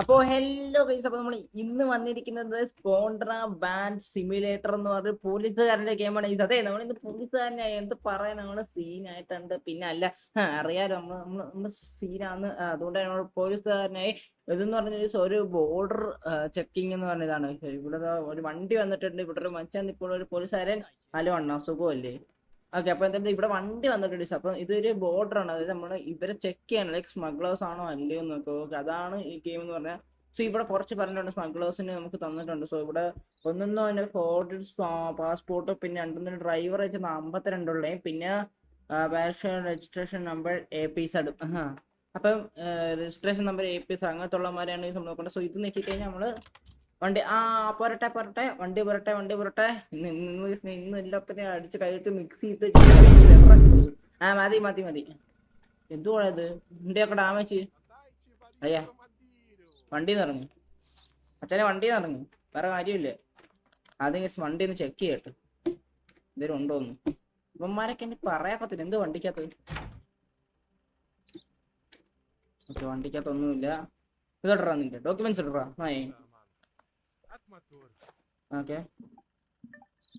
അപ്പോ hello guys, അപ്പൊ നമ്മൾ ഇന്ന് വന്നിരിക്കുന്നത് സ്കോൺട്ര ബാൻഡ് സിമുലേറ്റർ എന്ന് പറഞ്ഞ പോലീസുകാരന്റെ ഗെയിമാണ്. അതെ, നമ്മളിന്ന് പോലീസുകാരനെ എന്ത് പറയാൻ നമ്മള് സീനായിട്ടുണ്ട്. പിന്നെ അല്ല, അറിയാലോ നമ്മള് സീനാന്ന്. അതുകൊണ്ടാണ് നമ്മൾ പോലീസുകാരനായി ഇതെന്ന് പറഞ്ഞ ഒരു ബോർഡർ ചെക്കിംഗ് എന്ന് പറഞ്ഞതാണ്. ഇവിടെ ഒരു വണ്ടി വന്നിട്ടുണ്ട്. ഇവിടെ ഒരു മച്ചാൻ ഇപ്പോൾ ഒരു പോലീസുകാരൻ. ഹലോ അണ്ണാ, സുഖമല്ലേ? ഓക്കെ, അപ്പൊ എന്താ ഇവിടെ വണ്ടി വന്നിട്ടുണ്ട്. അപ്പൊ ഇതൊരു ബോർഡർ ആണ്. അതായത് നമ്മള് ഇവരെ ചെക്ക് ചെയ്യണം, ലൈക്ക് സ്മഗ്ലേഴ്സ് ആണോ അല്ലയോ എന്ന് നോക്കുക. ഓക്കെ, അതാണ് ഈ ഗെയിം എന്ന് പറഞ്ഞാൽ. സോ ഇവിടെ കുറച്ച് പറഞ്ഞിട്ടുണ്ട്, സ്മഗ്ലേഴ്സിന് നമുക്ക് തന്നിട്ടുണ്ട്. സോ ഇവിടെ ഒന്നൊന്നും അതിന്റെ ഫോർജഡ് പാസ്പോർട്ട്, പിന്നെ രണ്ടൊന്നും ഡ്രൈവർ അയച്ചത് 52 പിന്നെ രജിസ്ട്രേഷൻ നമ്പർ APZ. അപ്പം രജിസ്ട്രേഷൻ നമ്പർ APZ അങ്ങനത്തെ ഉള്ളമാരെയാണ് ഇത് നോക്കേണ്ടത്. സോ ഇത് നോക്കി കഴിഞ്ഞാൽ നമ്മള് വണ്ടി പോരട്ടെ പോരട്ടെ, വണ്ടി പോരട്ടെ. ഇന്ന് എല്ലാത്തിനെയും അടിച്ച് കഴിച്ച് മിക്സ് ചെയ്ത് മതി. എന്തുവാ ഇത്? വണ്ടിയൊക്കെ ഡാമേജ്. അയ്യാ, വണ്ടിന്ന് ഇറങ്ങി അച്ഛനെ, വണ്ടിന്ന് ഇറങ്ങി. വേറെ കാര്യമില്ലേ? ആദ്യം വണ്ടി ഒന്ന് ചെക്ക് ചെയ്യട്ടെ, എന്തേലും ഉണ്ടോന്ന്. ഇവന്മാരൊക്കെ എനിക്ക് പറയാക്കത്തില്ല. എന്ത് വണ്ടിക്കകത്ത്? ഓക്കെ, വണ്ടിക്കകത്തൊന്നുമില്ല. ഇതോട്ടാ നിന്റെ ഡോക്യുമെന്റ്സ് ഇടറാ. ഓക്കെ,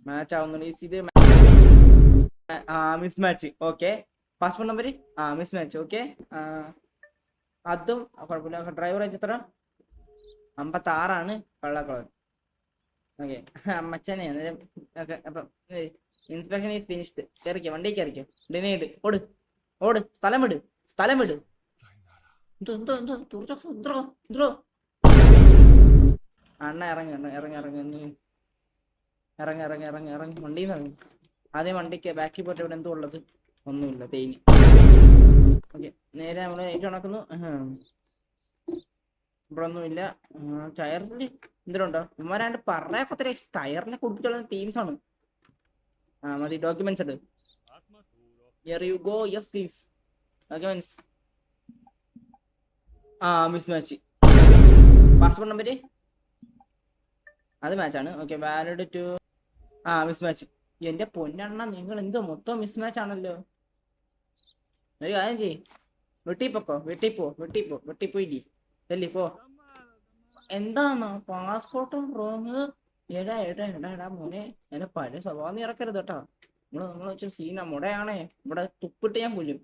മാച്ച് ആവുന്നുണ്ട്. ഇത് miss match. Okay, passport number miss match. Okay, അതും കുഴപ്പമില്ല. ഡ്രൈവർ എത്ര? 56 വെള്ള കളർ. ഓക്കെ, അമ്മച്ചനെ അന്നേരം. ഓക്കെ, അപ്പം ഇൻസ്പെക്ഷൻ ഈസ് ഫിനിഷ്ഡ്. കയറിക്കോ, വണ്ടി കയറിക്കോ. ഡിനൈഡ്. ഓട്, സ്ഥലം വിട്. എന്തോ അണ്ണ ഇറങ്ങി. വണ്ടിന്ന് ഇറങ്ങി. ആദ്യം വണ്ടിക്ക് ബാക്കിൽ പോയിട്ട് ഇവിടെ എന്തോ ഉള്ളത്? ഒന്നുമില്ല, തേനി. ഓക്കെ, നേരെ നമ്മള് ഏറ്റവും കണക്കുന്നു. ഇവിടെ ഒന്നുമില്ല. ടയറിൽ എന്തിനുണ്ടോ? ഇവന്മാരാണ്ട് പറയാക്കൊത്തിരി ടയറിനെ കുടിപ്പിച്ചുള്ള ടീംസാണ്. മതി, ഡോക്യുമെന്റ്സ് ഉണ്ട്. Here you go. Yes please. Documents. Mismatch. Passport number അത് മാച്ചാണ്. Okay, valid to mismatch. എന്റെ പൊന്നെണ്ണ, നിങ്ങൾ എന്ത് മൊത്തം മിസ് മാച്ച് ആണല്ലോ. ഒരു കാര്യം ചെയ്യ്, വെട്ടിപ്പോയില്ലേ ചെല്ലി പോ. എന്താന്നോ പാസ്പോർട്ടും റോങ്? എടാ മോനെ, എന്നെ പഴയ സ്വഭാവം നീ ഇറക്കരുത് കേട്ടോ. നമ്മൾ വെച്ച സീന മുടയാണേ. ഇവിടെ തുപ്പിട്ട് ഞാൻ കൊല്ലും.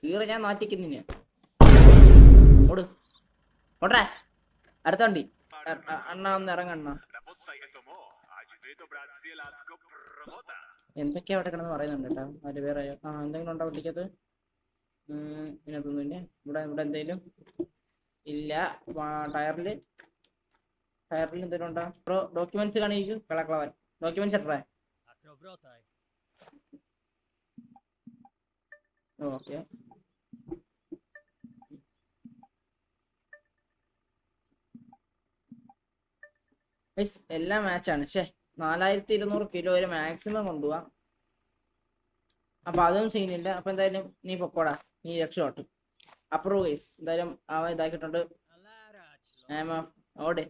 കീറി ഞാൻ നാറ്റിക്കുന്നിന്. ഓടേ, അടുത്ത വണ്ടി. അണ്ണ ഒന്ന് ഇറങ്ങണ്ണ. എന്തൊക്കെയാ അവിടെ കിടന്ന് പറയുന്നുണ്ട് കേട്ടോ. അതിന് വേറെ എന്തെങ്കിലും ഉണ്ടോ വണ്ടിക്കകത്ത്? ഇതിനകത്തൊന്നുമില്ല. ഇവിടെ എന്തെങ്കിലും ഇല്ല. ടയറിൽ എന്തെങ്കിലും ഉണ്ടോ? ഡോക്യുമെന്റ്സ് കാണിക്കൂ. കളക്കളവൻ ഡോക്യുമെന്റ്സ് എത്ര? ഓക്കെ, എല്ലാം മാച്ചാണ്. 4200 കിലോ ഒരു മാക്സിമം കൊണ്ടുപോവാം. അപ്പൊ അതും സീനില്ല. അപ്പൊ എന്തായാലും നീ പൊക്കോടാ, നീ രക്ഷപ്പെട്ടു. Approve guys. എന്തായാലും അവൻ ഇതാക്കിയിട്ടുണ്ട്. ഓടെ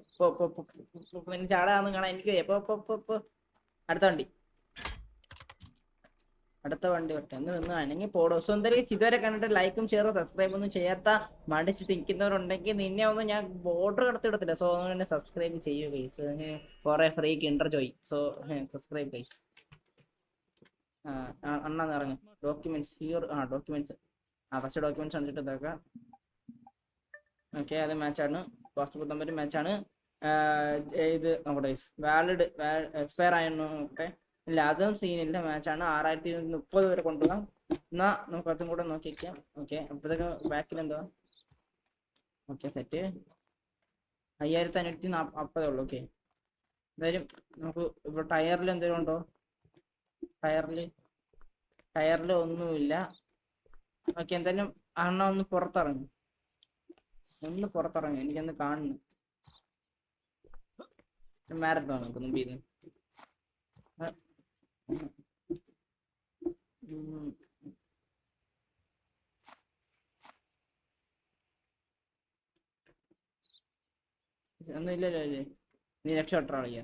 ചാടാന്ന് കാണാൻ എനിക്ക്. അടുത്ത വണ്ടി വട്ടെ ഒന്ന് അനങ്ങി പോടോ. സുന്ദരി, ഇതുവരെ കണ്ടിട്ട് ലൈക്കും ഷെയറും സബ്സ്ക്രൈബ് ഒന്നും ചെയ്യാത്ത മടിച്ച് തിരിക്കുന്നവരുണ്ടെങ്കിൽ നിന്നെ ഒന്നും ഞാൻ ബോർഡർ കടത്തിടത്തില്ല. സോ അങ്ങനെ സബ്സ്ക്രൈബ് ചെയ്യൂ ഗൈസ്. കുറെ free Kinder Joy. So subscribe guys. അണ്ണാന്ന് ഇറങ്ങി. Documents here. Documents first documents കണ്ടിട്ട് ഇതാക്കാം. ഓക്കെ, അത് മാച്ചാണ്. Passport number മാച്ചാണ്. ഇത് നോക്കട്ടെ, വാലിഡ് എക്സ്പയർ ആയിരുന്നു. നോക്കട്ടെ, ഇല്ല അതും സീനില്ല, മാച്ചാണ്. 6230 വരെ കൊണ്ടുപോകാം. എന്നാ നമുക്ക് അതും കൂടെ നോക്കിക്കാം. ഓക്കെ, അപ്പോഴത്തേക്ക് ബാക്കിൽ എന്താ? Okay, set. 5540 ഉള്ളു. ഓക്കെ, എന്തായാലും നമുക്ക് ഇപ്പോൾ ടയറിൽ എന്തെങ്കിലും ഉണ്ടോ? ടയറിൽ ഒന്നുമില്ല. ഓക്കെ, എന്തായാലും അണ്ണ ഒന്ന് പുറത്തിറങ്ങി. എനിക്കൊന്ന് കാണുന്നു. മാരത്തോൺ നമുക്ക് മുമ്പിൽ ഒന്നും ഇല്ലല്ലോ അല്ലേ? നീ രക്ഷപ്പെട്ടോ കളിയാ.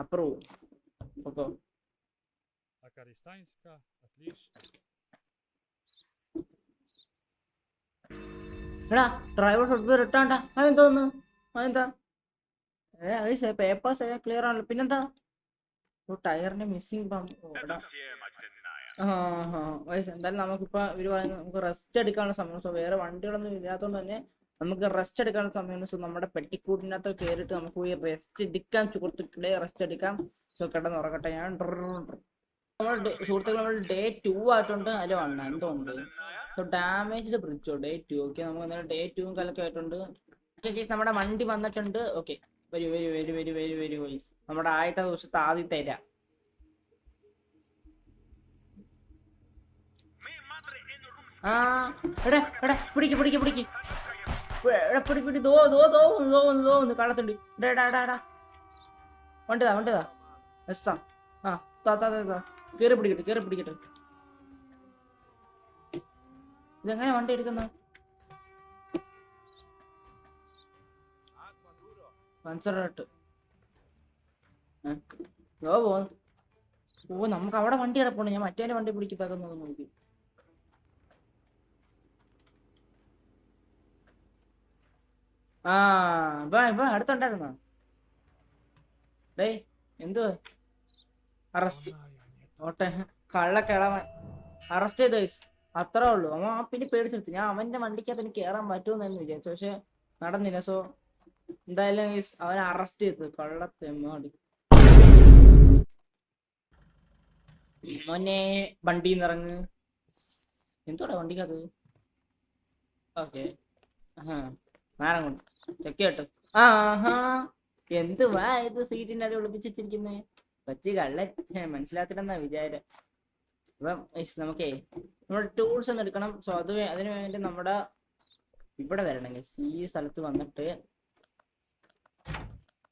അപ്രൂവ്. ഓക്കോ, എടാ ഡ്രൈവർ ഷോട്ട് റിട്ടാണ്ടാ അതെന്തോന്നു അതെന്താ പേപ്പേഴ്സ് ക്ലിയർ ആണല്ലോ പിന്നെന്താ ടയറിന്റെ മിസ്സിംഗ് എടാ എന്തായാലും നമുക്കിപ്പോ ഇവര് പറയുന്നത് നമുക്ക് റെസ്റ്റ് എടുക്കാനുള്ള സമയം സോ വേറെ വണ്ടികളൊന്നും ഇല്ലാത്തതുകൊണ്ട് തന്നെ നമുക്ക് റെസ്റ്റ് എടുക്കാനുള്ള സമയമാണ് സോ നമ്മുടെ പെട്ടിക്കൂട്ടിനകത്ത് കയറിയിട്ട് നമുക്ക് പോയി റെസ്റ്റ് എടുക്കാം സുഹൃത്തുക്കളെ റെസ്റ്റ് എടുക്കാം സോ കിടന്ന് ഉറക്കട്ടെ ഞാൻ സുഹൃത്തുക്കൾ നമ്മൾ ഡേ 2 ആയിട്ടുണ്ട് അതിൽ വണ്ണ എന്തുണ്ട് സോ ഡാമേജ്ഡ് ബ്രിഡ്ജോ ഡേ 2 ഓക്കെ നമുക്ക് ഡേ 2 കലക്കെ ആയിട്ടുണ്ട് നമ്മുടെ വണ്ടി വന്നിട്ടുണ്ട് ഓക്കെ വരൂ വരൂ വരൂ വരൂ വരൂ വരൂ വൈസ് നമ്മുടെ ആദ്യത്തെ ദിവസത്തെ ആദ്യത്തെ തരാം ആ എടാ എടാ പിടിക്ക് പിടിക്ക് പിടിക്ക് എടാ പിടി പിടി ദോ ദോ ദോ ദോ ദോ കളത്തുണ്ട് എടാ എടാ എടാ വണ്ടിതാ വണ്ടിതാ എസ്സാ ആ താ താ താ കേറി പിടിക്കട്ടെ കേറി പിടിക്കട്ടെ ഇതെങ്ങനെ വണ്ടി എടുക്കുന്ന പഞ്ചറായിട്ട് ഓ നമുക്ക് അവിടെ വണ്ടി കിടപ്പുണ്ട് ഞാൻ മറ്റേ വണ്ടി പിടിക്കത്താക്കുന്നത് നോക്കി ആ ഇപ്പൊ അടുത്തുണ്ടായിരുന്നോ ഡേ എന്തുവാ അറസ്റ്റ് ഓട്ടെ കള്ളക്കിളവൻ അറസ്റ്റ് ചെയ്ത് അത്രേ ഉള്ളൂ അവൻ പിന്നെ പേടിച്ചെടുത്തു ഞാൻ അവന്റെ വണ്ടിക്കകത്ത് എനിക്ക് കയറാൻ പറ്റുമെന്നു വിചാരിച്ചു പക്ഷെ നടന്നില്ല സോ എന്തായാലും അവനെ അറസ്റ്റ് ചെയ്തു കള്ളത്തെമ്മാടി മോനെ വണ്ടിന്ന് ഇറങ്ങ് എന്തോടാ വണ്ടിക്കകത്ത് ഓക്കെ നേരം കൊണ്ട് ചെക്ക് കേട്ടോ ആഹാ എന്തുവാ ഇത് സീറ്റിന്റെ അടി ഒളിപ്പിച്ചിരിക്കുന്നേ കൊച്ചു കള്ളൻ മനസ്സിലാത്തിട്ടെന്നാ വിചാരം അപ്പം നമുക്കേ നമ്മുടെ ടൂൾസ് ഒന്ന് എടുക്കണം സോ അതിനു വേണ്ടി നമ്മുടെ ഇവിടെ വരണമെങ്കിൽ ഈ സ്ഥലത്ത് വന്നിട്ട്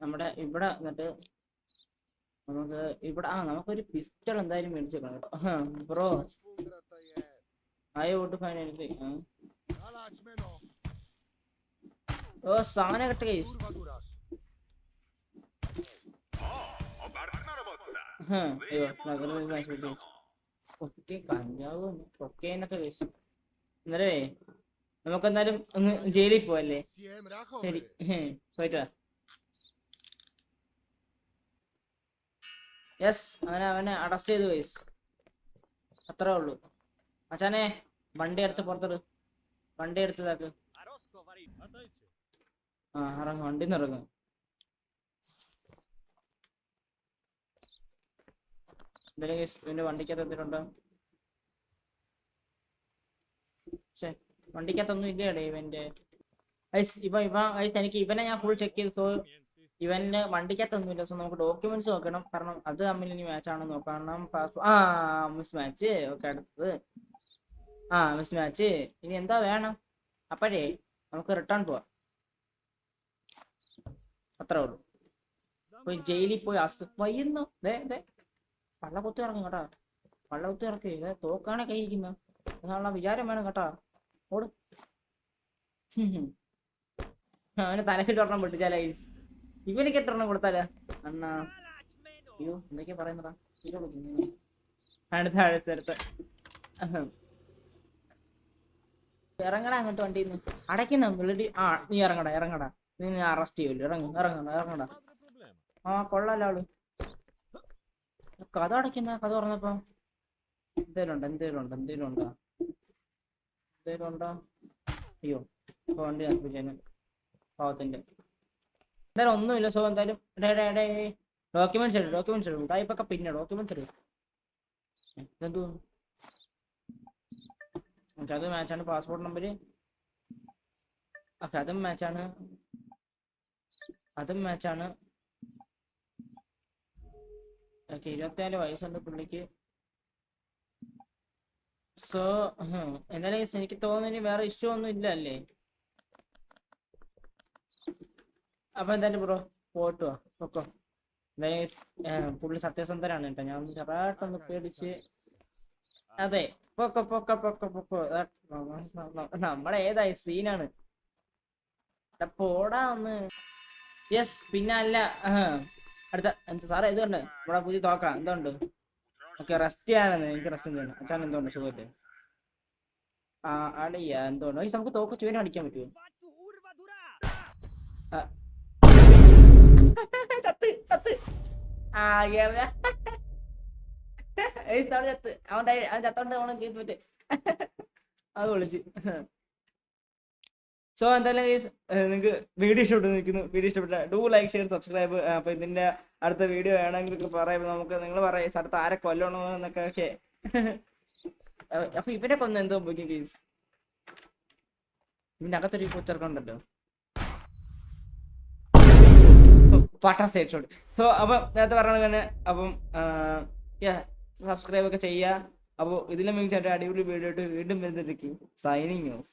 നമ്മുടെ ഇവിടെ വന്നിട്ട് നമുക്ക് ഇവിടെ നമുക്കൊരു പിസ്റ്റൾ എന്തായാലും മേടിച്ചു വെക്കണം ബ്രോ ഐ വോട്ട് ഫൈൻ എനിക്ക് ഓ സാധനം കെട്ട കേസ് അയ്യോ ഒക്കെ കഞ്ചാവ് കൊക്കേനൊക്കെ കേസ് എന്നേ നമുക്കെന്തായാലും ഒന്ന് ജയിലിൽ പോവല്ലേ ശരി പോയിട്ട് വാ യെസ് അവനെ അറസ്റ്റ് ചെയ്തു കേസ് അത്രേ ഉള്ളൂ അച്ഛനെ വണ്ടി എടുത്ത് പുറത്തോട്ട് വണ്ടി എടുത്തതാക്ക് ഇറങ്ങ വണ്ടിന്ന് ഇറങ്ങും എന്തായാലും ഇവന്റെ വണ്ടിക്കകത്ത് എത്തിയിട്ടുണ്ടോ പക്ഷെ വണ്ടിക്കകത്തൊന്നും ഇല്ലേടേ ഇവന്റെ എനിക്ക് ഇവനെ ഞാൻ ഫുൾ ചെക്ക് ചെയ്തു സോ ഇവന് വണ്ടിക്കകത്തൊന്നുമില്ല സോ നമുക്ക് ഡോക്യുമെന്റ്സ് നോക്കണം കാരണം അത് തമ്മിൽ ഇനി മാച്ച് ആണെന്ന് നോക്കണം മിസ് മാച്ച് ഓക്കെ അടുത്തത് മിസ് മാച്ച് ഇനി എന്താ വേണം അപ്പോഴേ നമുക്ക് റിട്ടേൺ പോവാം അത്രേ ഉള്ളൂ പോയി ജയിലിൽ പോയി വയ്യുന്നു പള്ള കുത്തി ഇറങ്ങും കേട്ടാ പള്ള കുത്തി ഇറക്കി തോക്കാണെ കൈയിരിക്കുന്ന അതാണുള്ള വിചാരം വേണം കേട്ടാ ഓട് അവന് തലക്കിട്ട് ഒരെണ്ണം പൊട്ടിച്ചാലേ ഇവനിക്ക് എത്ര എണ്ണം കൊടുത്താലേ അണ്ണാ അയ്യോ എന്തൊക്കെയാ പറയുന്നടാ അടുത്ത ഇറങ്ങടാ അങ്ങോട്ട് വണ്ടിന്ന് അടയ്ക്കുന്ന നീ ഇറങ്ങടാ നീ അറസ്റ്റ് ചെയ്യൂല്ലോ ഇറങ്ങടാ കൊള്ളാലോ ആള് കഥ അടയ്ക്കുന്ന കഥ പറഞ്ഞപ്പോ എന്തേലും ഉണ്ടോ അയ്യോ വണ്ടി നശിപ്പിച്ചേന് പാവത്തിന്റെ എന്തായാലും ഒന്നുമില്ല സോ എന്തായാലും ഡോക്യുമെന്റ്സ് എടുക്കും ടൈപ്പൊക്കെ പിന്നെ ഡോക്യുമെന്റ്സ് എടുക്കും ഇതെന്തോ അത് മാച്ചാണ് പാസ്പോർട്ട് നമ്പര് ഓക്കെ അതും മാച്ചാണ് ഓക്കെ 24 വയസ്സുണ്ട് പുള്ളിക്ക് സോ എന്തായാലും എനിക്ക് തോന്നുന്നു വേറെ ഇഷ്യൂ ഒന്നും ഇല്ല അല്ലേ അപ്പൊ എന്തായാലും ബ്രോ പോട്ടോ പൊക്കോ എന്തായാലും പുള്ളി സത്യസന്ധരാണ് കേട്ടോ ഞാൻ ചെറുതായിട്ടൊന്ന് പേടിച്ച് അതെ പൊക്കോ നമ്മളെ ഏതായി സീനാണ് പോടാ ഒന്ന് യെസ് പിന്നെ അല്ല അടുത്ത എന്താ സാറേ ഇതുണ്ട് ഇവിടെ പുതിയ തോക്കാം എന്തുണ്ട് ഓക്കെ റെസ്റ്റ് ചെയ്യാനെന്ന് എനിക്ക് റെസ്റ്റ് ചെയ്യണം അച്ഛൻ എന്തുണ്ട് സുഖമല്ലേ അളിയാ എന്തോന്നോ നമുക്ക് തോക്ക് ചുവനെ അടിക്കാൻ പറ്റുമോ? ആ, ചത്ത് ചത്ത് ആ കേറിയ. ചത്ത് അവൻ ചത്തോണ്ട് അവനെ ചെയ്ത് പറ്റേ അത് വിളിച്ച്. സോ എന്തായാലും നിങ്ങൾക്ക് വീഡിയോ ഇഷ്ടപ്പെട്ടു നിൽക്കുന്നു. വീഡിയോ ഇഷ്ടപ്പെട്ട ഡു ലൈക്ക് ഷെയർ സബ്സ്ക്രൈബ്. അപ്പൊ ഇതിന്റെ അടുത്ത വീഡിയോ വേണമെങ്കിൽ പറയുമ്പോൾ നമുക്ക് നിങ്ങൾ പറയാം അടുത്ത് ആരെ കൊല്ലണോ എന്നൊക്കെ. ഓക്കെ. അപ്പൊ ഇവരെ കൊന്ന് എന്തോ പോയി കേസ്. ഇതിന്റെ അകത്തൊരു കൊച്ചിറക്കുണ്ടല്ലോ പട്ടാ സ്റ്റേറ്റ് ഷോട്ട്. സോ അപ്പം നേരത്തെ പറഞ്ഞത് തന്നെ അപ്പം സബ്സ്ക്രൈബ് ഒക്കെ ചെയ്യുക. അപ്പോൾ ഇതിലും മികച്ച അടിപൊളി വീഡിയോ ആയിട്ട് വീണ്ടും വരുന്നതായിരിക്കും. Signing off.